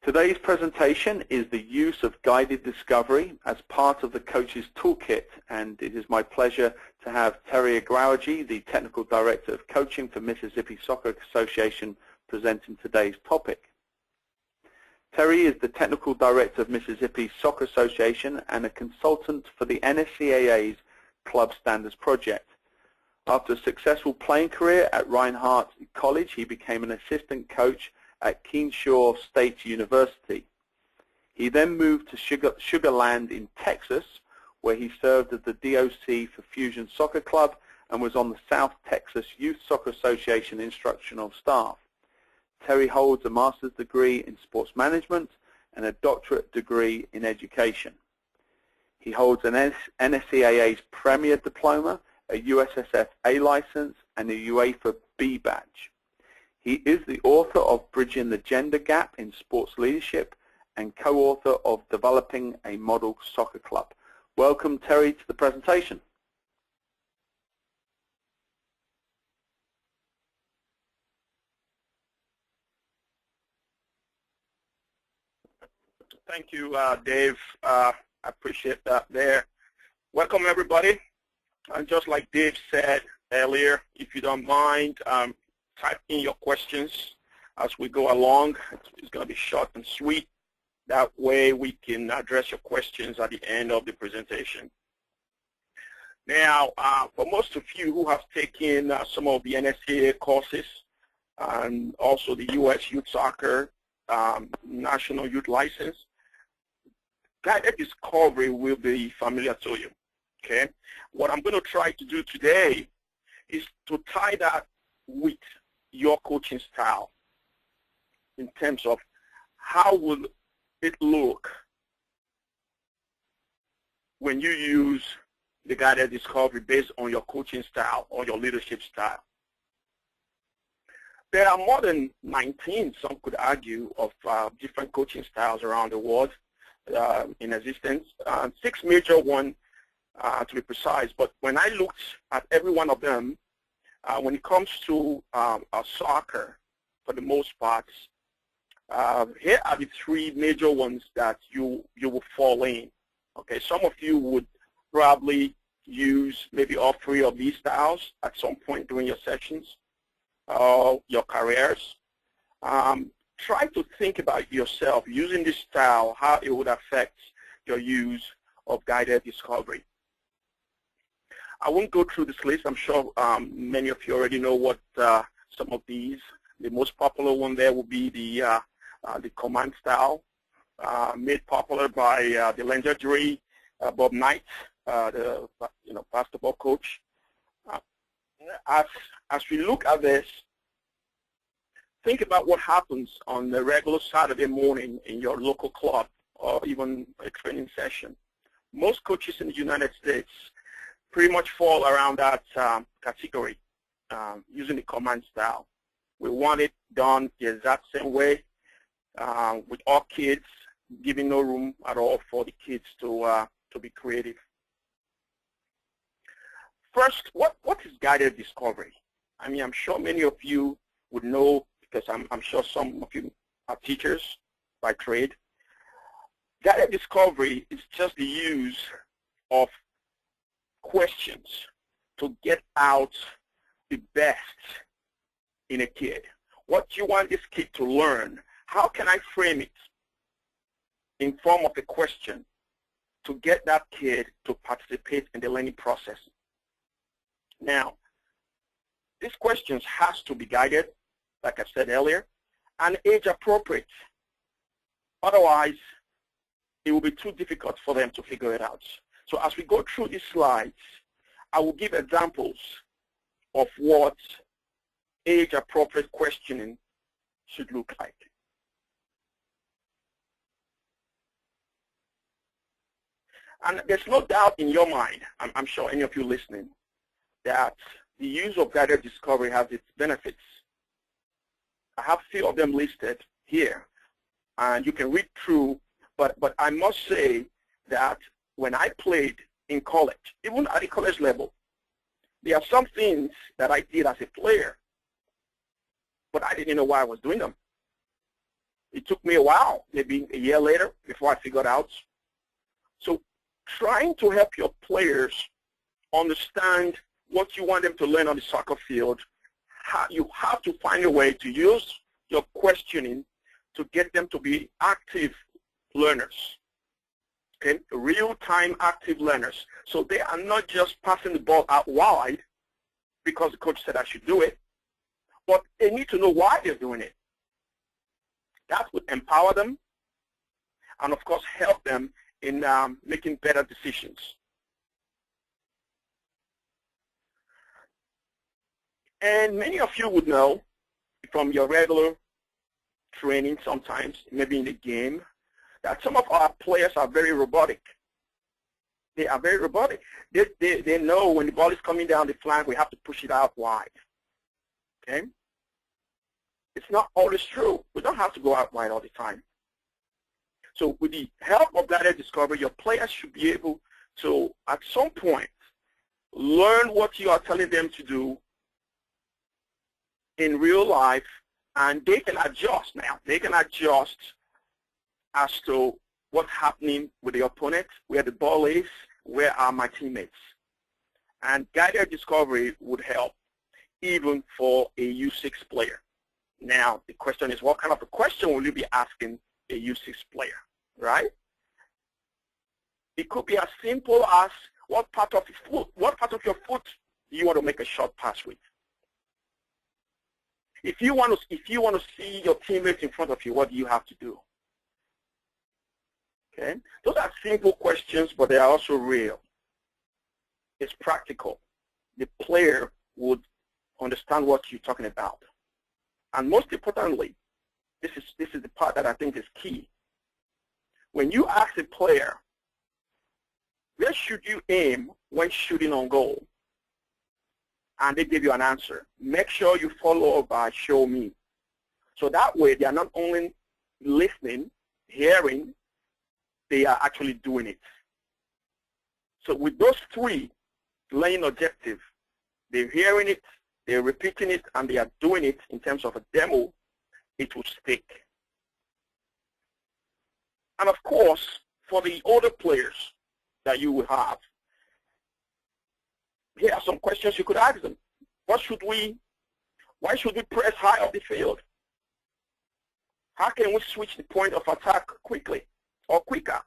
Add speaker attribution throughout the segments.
Speaker 1: Today's presentation is the use of guided discovery as part of the coach's toolkit, and it is my pleasure to have Terry Agrawaji, the Technical Director of Coaching for Mississippi Soccer Association, presenting today's topic. Terry is the Technical Director of Mississippi Soccer Association and a consultant for the NSCAA's Club Standards Project. After a successful playing career at Reinhardt College, he became an assistant coach at Keenshaw State University. He then moved to Sugar Land in Texas, where he served as the DOC for Fusion Soccer Club and was on the South Texas Youth Soccer Association instructional staff. Terry holds a master's degree in sports management and a doctorate degree in education. He holds an NSCAA's Premier Diploma, a USSF A license, and a UEFA B badge. He is the author of Bridging the Gender Gap in Sports Leadership and co-author of Developing a Model Soccer Club. Welcome, Terry, to the presentation.
Speaker 2: Thank you, Dave. I appreciate that there. Welcome, everybody. And just like Dave said earlier, if you don't mind, type in your questions as we go along. It's going to be short and sweet. That way we can address your questions at the end of the presentation. Now, for most of you who have taken some of the NSCAA courses and also the U.S. Youth Soccer National Youth License, guided discovery will be familiar to you. Okay? What I'm going to try to do today is to tie that with your coaching style in terms of how will it look when you use the guided discovery based on your coaching style or your leadership style. There are more than 19, some could argue, of different coaching styles around the world in existence. 6 major ones to be precise, but when I looked at every one of them, when it comes to soccer, for the most part, here are the 3 major ones that you will fall in. Okay, some of you would probably use maybe all 3 of these styles at some point during your sessions, your careers. Try to think about yourself using this style, how it would affect your use of guided discovery. I won't go through this list. I'm sure many of you already know what some of these. The most popular one there will be the command style, made popular by the legendary Bob Knight, the basketball coach. As we look at this, think about what happens on a regular Saturday morning in your local club or even a training session. Most coaches in the United States pretty much fall around that category, using the command style. We want it done the exact same way, with all kids, giving no room at all for the kids to be creative. First, what is guided discovery? I mean, I'm sure many of you would know, because I'm sure some of you are teachers by trade. Guided discovery is just the use of questions to get out the best in a kid. What you want this kid to learn, how can I frame it in form of a question to get that kid to participate in the learning process? Now, these questions has to be guided, like I said earlier, and age appropriate. Otherwise, it will be too difficult for them to figure it out. So as we go through these slides, I will give examples of what age-appropriate questioning should look like. And there's no doubt in your mind, I'm sure any of you listening, that the use of guided discovery has its benefits. I have a few of them listed here, and you can read through, but I must say that when I played in college, even at the college level, there are some things that I did as a player, but I didn't know why I was doing them. It It took me a while, maybe a year later, before I figured out. So trying to help your players understand what you want them to learn on the soccer field, you have to find a way to use your questioning to get them to be active learners, okay? Real-time active learners. So they are not just passing the ball out wide because the coach said I should do it, but they need to know why they're doing it. That would empower them and, of course, help them in making better decisions. And many of you would know from your regular training sometimes, maybe in the game, that some of our players are very robotic. They are very robotic. They know when the ball is coming down the flank, we have to push it out wide. Okay? It's not always true. We don't have to go out wide all the time. So with the help of guided discovery, your players should be able to, at some point, learn what you are telling them to do in real life, and they can adjust now. They can adjust as to what's happening with the opponent, where the ball is, where are my teammates. And guided discovery would help even for a U6 player. Now, the question is, what kind of a question will you be asking a U6 player, right? It could be as simple as what part of your foot do you want to make a short pass with? If you want to see your teammates in front of you, what do you have to do? Okay? Those are simple questions, but they are also real. It's practical. The player would understand what you're talking about. And most importantly, this is the part that I think is key. When you ask a player, where should you aim when shooting on goal? And they give you an answer, make sure you follow up by show me. So that way they are not only listening, hearing, they are actually doing it. So with those three learning objectives, they're hearing it, they're repeating it, and they are doing it in terms of a demo, it will stick. And of course, for the older players that you will have, here are some questions you could ask them. Why should we press high up the field? How can we switch the point of attack quickly or quicker?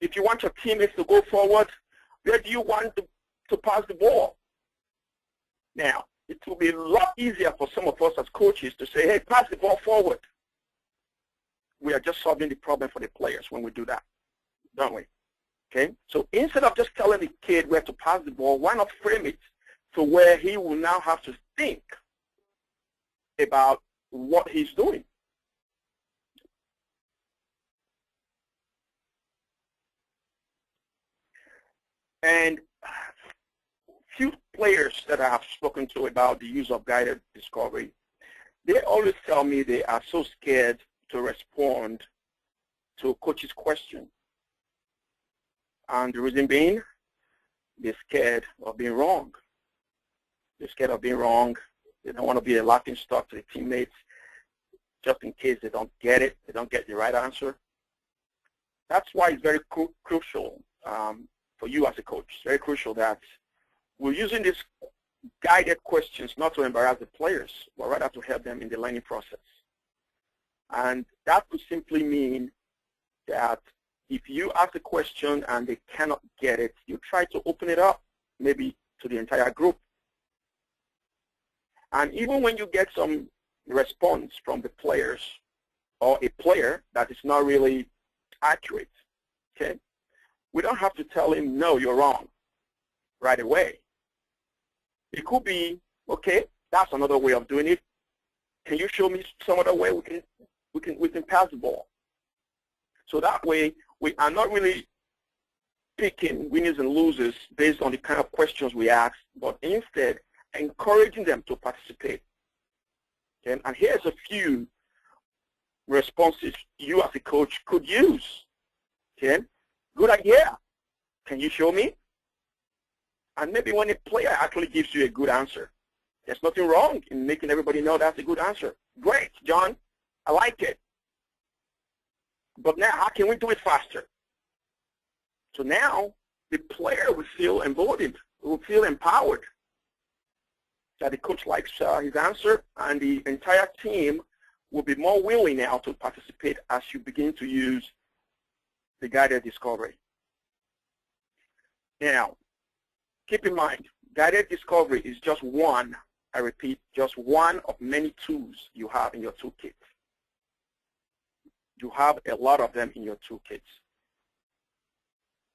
Speaker 2: If you want your teammates to go forward, where do you want to pass the ball? Now, it will be a lot easier for some of us as coaches to say, hey, pass the ball forward. We are just solving the problem for the players when we do that, don't we? Okay? So instead of just telling the kid where to pass the ball, why not frame it to where he will now have to think about what he's doing? And few players that I have spoken to about the use of guided discovery, they always tell me they are so scared to respond to a coach's question. And the reason being, they're scared of being wrong. They're scared of being wrong. They don't want to be a laughing stock to the teammates just in case they don't get it, they don't get the right answer. That's why it's very crucial for you as a coach. It's very crucial that we're using these guided questions not to embarrass the players, but rather to help them in the learning process. And that would simply mean that if you ask a question and they cannot get it, you try to open it up, maybe to the entire group. And even when you get some response from the players or a player that is not really accurate, okay, we don't have to tell him, no, you're wrong, right away. It could be, okay, that's another way of doing it. Can you show me some other way we can pass the ball? So that way, we are not really picking winners and losers based on the kind of questions we ask, but instead encouraging them to participate. Okay? And here's a few responses you as a coach could use. Okay? Good idea. Can you show me? And maybe when a player actually gives you a good answer, there's nothing wrong in making everybody know that's a good answer. Great, John. I like it. But now, how can we do it faster? So now, the player will feel emboldened, will feel empowered that the coach likes his answer, and the entire team will be more willing now to participate as you begin to use the guided discovery. Now, keep in mind, guided discovery is just one, I repeat, just one of many tools you have in your toolkit. You have a lot of them in your toolkits.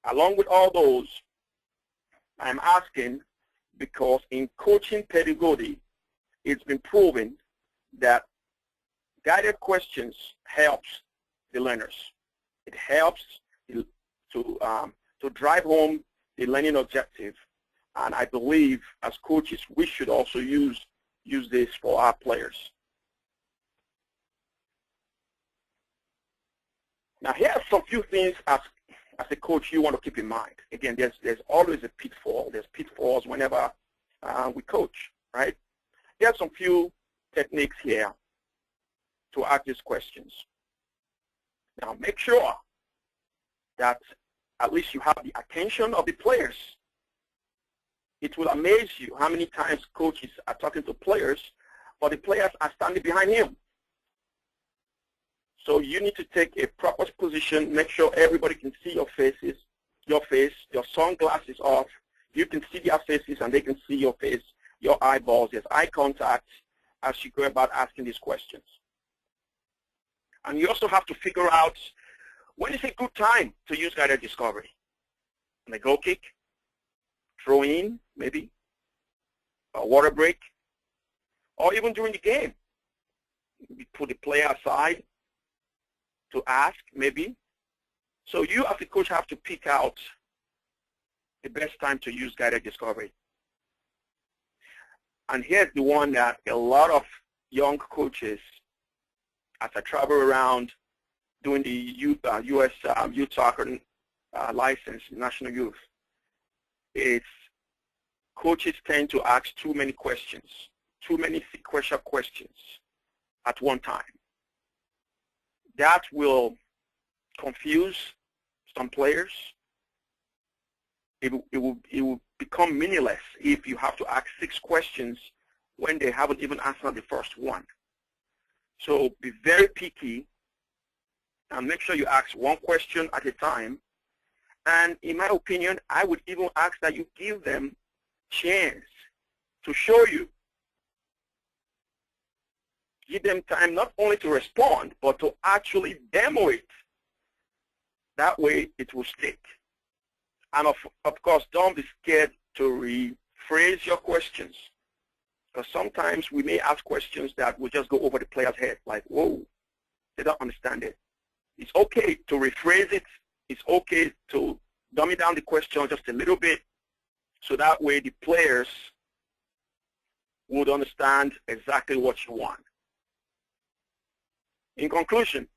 Speaker 2: Along with all those, I'm asking because in coaching pedagogy, it's been proven that guided questions helps the learners. It helps to drive home the learning objective. And I believe as coaches, we should also use this for our players. Now, here are some few things as a coach you want to keep in mind. Again, there's always a pitfall. There's pitfalls whenever we coach, right? There are some few techniques here to ask these questions. Now, make sure that at least you have the attention of the players. It will amaze you how many times coaches are talking to players, but the players are standing behind him. So you need to take a proper position, make sure everybody can see your faces, your sunglasses off. You can see their faces and they can see your face, your eyeballs. There's eye contact as you go about asking these questions. And you also have to figure out when is a good time to use guided discovery. On a goal kick, throw in, maybe, a water break, or even during the game. You put the player aside to ask, maybe. So you as a coach have to pick out the best time to use guided discovery. And here's the one that a lot of young coaches, as I travel around doing the U.S. youth soccer license, national youth, is coaches tend to ask too many questions, too many sequential questions at one time. That will confuse some players. It will become meaningless if you have to ask 6 questions when they haven't even answered the first one. So be very picky and make sure you ask 1 question at a time. And in my opinion, I would even ask that you give them chance to show you. Give them time not only to respond, but to actually demo it. That way it will stick. And of course, don't be scared to rephrase your questions. Because sometimes we may ask questions that will just go over the player's head, like, whoa, they don't understand it. It's okay to rephrase it. It's okay to dummy down the question just a little bit, so that way the players would understand exactly what you want. In conclusion,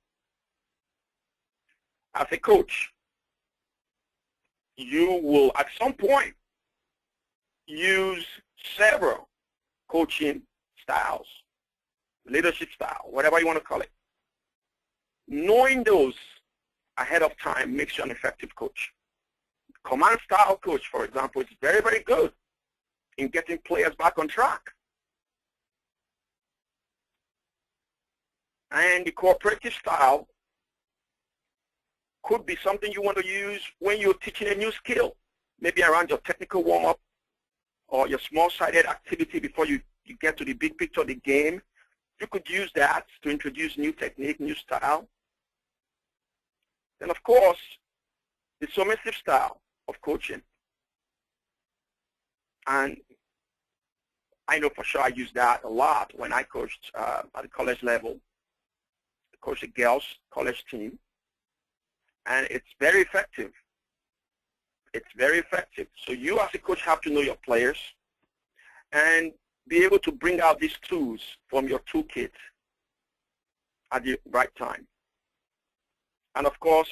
Speaker 2: as a coach, you will at some point use several coaching styles, leadership style, whatever you want to call it. Knowing those ahead of time makes you an effective coach. Command style coach, for example, is very, very good in getting players back on track. And the cooperative style could be something you want to use when you're teaching a new skill, maybe around your technical warm-up or your small-sided activity before you get to the big picture of the game. You could use that to introduce new technique, new style. Then, of course, the submissive style of coaching. And I know for sure I use that a lot when I coached at the college level. I coached a girls' college team. And it's very effective. It's very effective. So you as a coach have to know your players and be able to bring out these tools from your toolkit at the right time. And of course,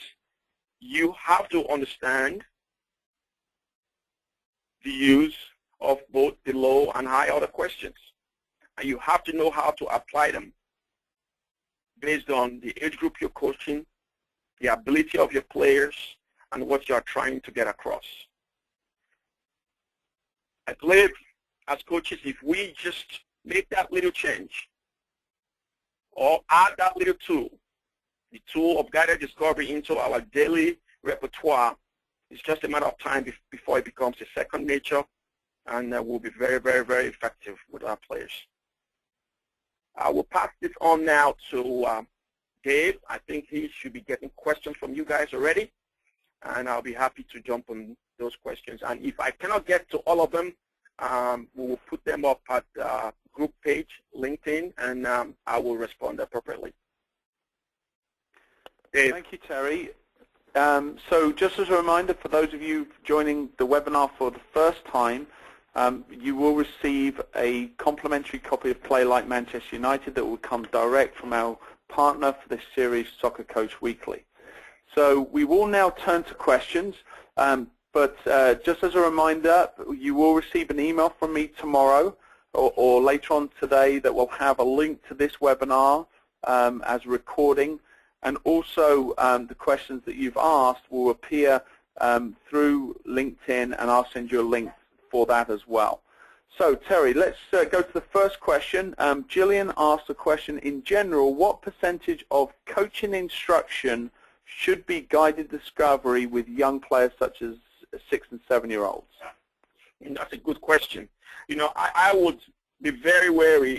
Speaker 2: you have to understand the use of both the low and high order questions. And you have to know how to apply them. based on the age group you're coaching, the ability of your players, and what you're trying to get across. I believe as coaches, if we just make that little change or add that little tool, the tool of guided discovery, into our daily repertoire, it's just a matter of time before it becomes a second nature, and we'll be very, very, very effective with our players. I will pass this on now to Dave. I think he should be getting questions from you guys already, and I'll be happy to jump on those questions. And if I cannot get to all of them, we will put them up at group page, LinkedIn, and I will respond appropriately. Dave.
Speaker 1: Thank you, Terry. So just as a reminder, for those of you joining the webinar for the first time, you will receive a complimentary copy of Play Like Manchester United that will come direct from our partner for this series, Soccer Coach Weekly. So we will now turn to questions, but just as a reminder, you will receive an email from me tomorrow or later on today that will have a link to this webinar as a recording, and also the questions that you've asked will appear through LinkedIn, and I'll send you a link for that as well. So Terry, let's go to the first question. Jillian asked a question: in general, what percentage of coaching instruction should be guided discovery with young players such as 6- and 7-year-olds?
Speaker 2: That's a good question. You know, I would be very wary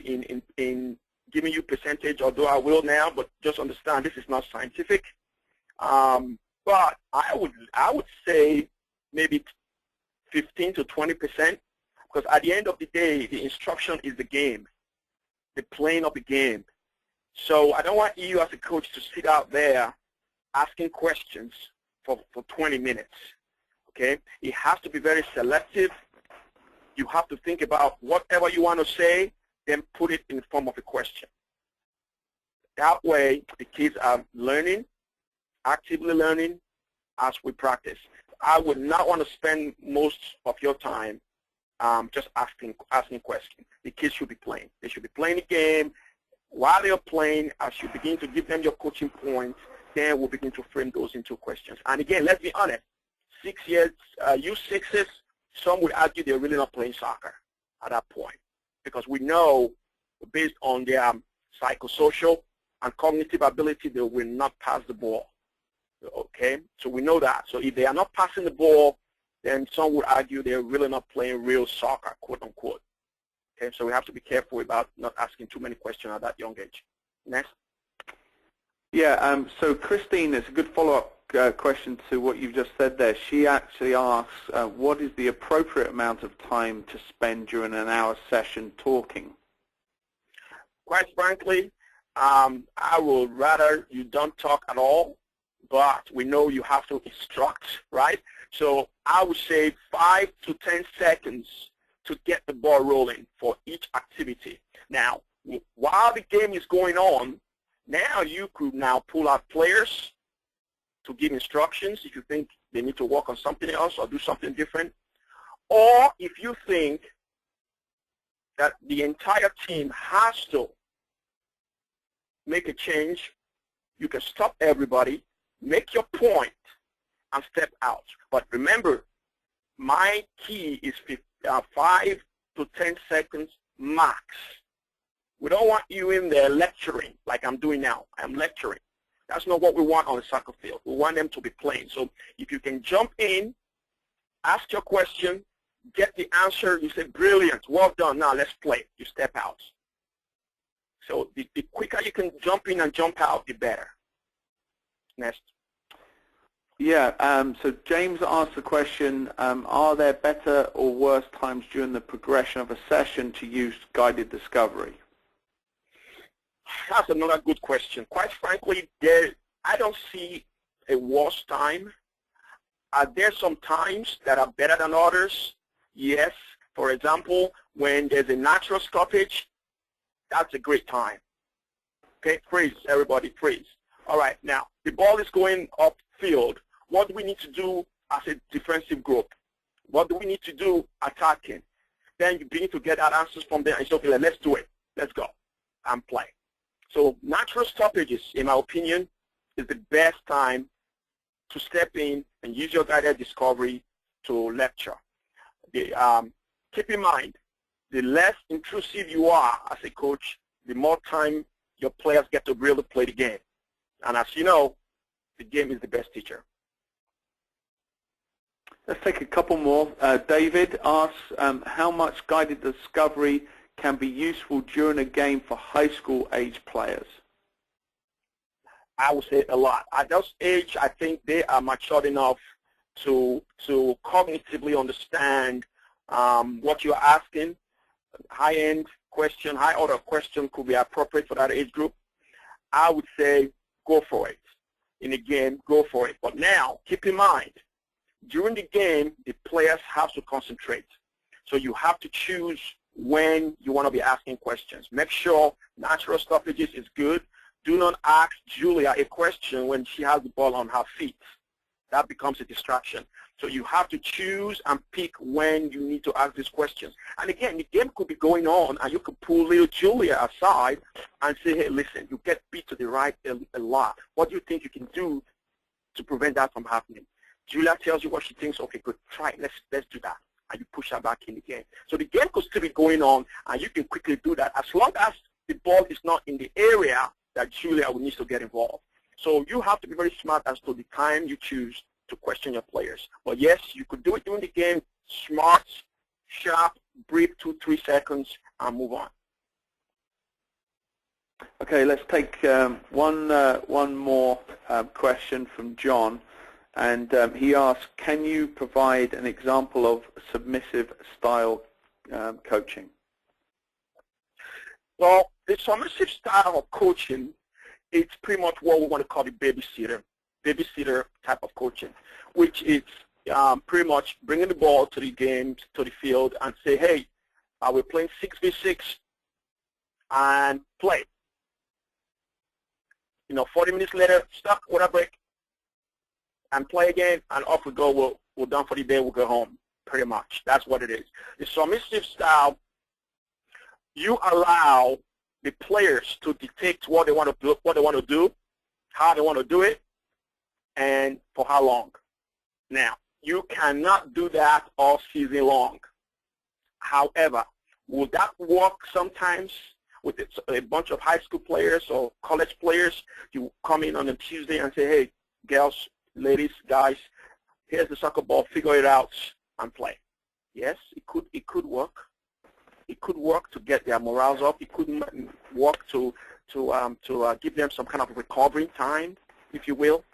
Speaker 2: in giving you percentage, although I will now, but just understand this is not scientific. But I would say maybe 15 to 20%, because at the end of the day, the instruction is the game, the playing of the game. So I don't want you as a coach to sit out there asking questions for 20 minutes, okay? It has to be very selective. You have to think about whatever you want to say, then put it in the form of a question. That way, the kids are learning, actively learning as we practice. I would not want to spend most of your time just asking questions. The kids should be playing. They should be playing the game. While they're playing, as you begin to give them your coaching points, then we'll begin to frame those into questions. And again, let's be honest, 6 years, U6s, some would argue they're really not playing soccer at that point, because we know, based on their psychosocial and cognitive ability, they will not pass the ball. Okay, so we know that. So if they are not passing the ball, then some would argue they're really not playing real soccer, quote unquote. Okay, so we have to be careful about not asking too many questions at that young age. Next.
Speaker 1: Yeah, so Christine, it's a good follow-up question to what you've just said there. She actually asks, what is the appropriate amount of time to spend during an hour session talking?
Speaker 2: Quite frankly, I would rather you don't talk at all, but we know you have to instruct, right? So I would say 5 to 10 seconds to get the ball rolling for each activity. Now, while the game is going on, now you could now pull out players to give instructions if you think they need to work on something else or do something different. Or if you think that the entire team has to make a change, you can stop everybody, make your point, and step out. But remember, my key is 5 to 10 seconds max. We don't want you in there lecturing like I'm doing now. I'm lecturing. That's not what we want on the soccer field. We want them to be playing. So if you can jump in, ask your question, get the answer, you say, brilliant, well done, now let's play. You step out. So the quicker you can jump in and jump out, the better. Next.
Speaker 1: Yeah, so James asked the question, are there better or worse times during the progression of a session to use guided discovery?
Speaker 2: That's another good question. Quite frankly, I don't see a worse time. Are there some times that are better than others? Yes. For example, when there's a natural stoppage, that's a great time. Okay, freeze, everybody, freeze. All right, now, the ball is going upfield. What do we need to do as a defensive group? What do we need to do attacking? Then you begin to get our answers from there and say, okay, let's do it. Let's go and play. So natural stoppages, in my opinion, is the best time to step in and use your guided discovery to lecture. Keep in mind, the less intrusive you are as a coach, the more time your players get to really play the game. And as you know, the game is the best teacher.
Speaker 1: Let's take a couple more. David asks, how much guided discovery can be useful during a game for high school age players?
Speaker 2: I would say a lot. At this age, I think they are matured enough to cognitively understand what you're asking. High-end question, high-order question could be appropriate for that age group. I would say go for it. In a game, go for it. But now, keep in mind, during the game, the players have to concentrate. So you have to choose when you want to be asking questions. Make sure natural stoppages is good. Do not ask Julia a question when she has the ball on her feet. That becomes a distraction. So you have to choose and pick when you need to ask these questions. And again, the game could be going on, and you could pull little Julia aside and say, hey, listen, you get beat to the right a lot. What do you think you can do to prevent that from happening? Julia tells you what she thinks. Okay, good, try it. Let's do that. And you push her back in the game. So the game could still be going on, and you can quickly do that as long as the ball is not in the area that Julia will need to get involved. So you have to be very smart as to the time you choose to question your players. But yes, you could do it during the game, smart, sharp, brief 2-3 seconds, and move on.
Speaker 1: Okay, let's take one more question from John. And he asks, can you provide an example of submissive style coaching?
Speaker 2: Well, the submissive style of coaching, it's pretty much what we want to call the babysitter type of coaching, which is pretty much bringing the ball to the game, to the field, and say, hey, we're playing 6v6 and play. 40 minutes later, stop, water break, and play again, and off we go. We're done for the day. We'll go home. Pretty much, that's what it is. The submissive style, you allow the players to dictate what they want to do, how they want to do it, and for how long. Now, you cannot do that all season long. However, will that work sometimes with a bunch of high school players or college players? You come in on a Tuesday and say, hey, girls, ladies, guys, here's the soccer ball, figure it out and play. Yes, it could work. It could work to get their morals up. It could work to give them some kind of recovery time, if you will.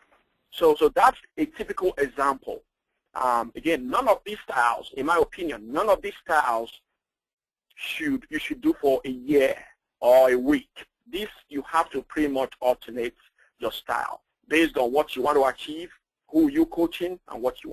Speaker 2: So that's a typical example. Again, none of these styles, in my opinion, none of these styles you should do for a year or a week. This, you have to pretty much alternate your style based on what you want to achieve, who you're coaching, and what you want.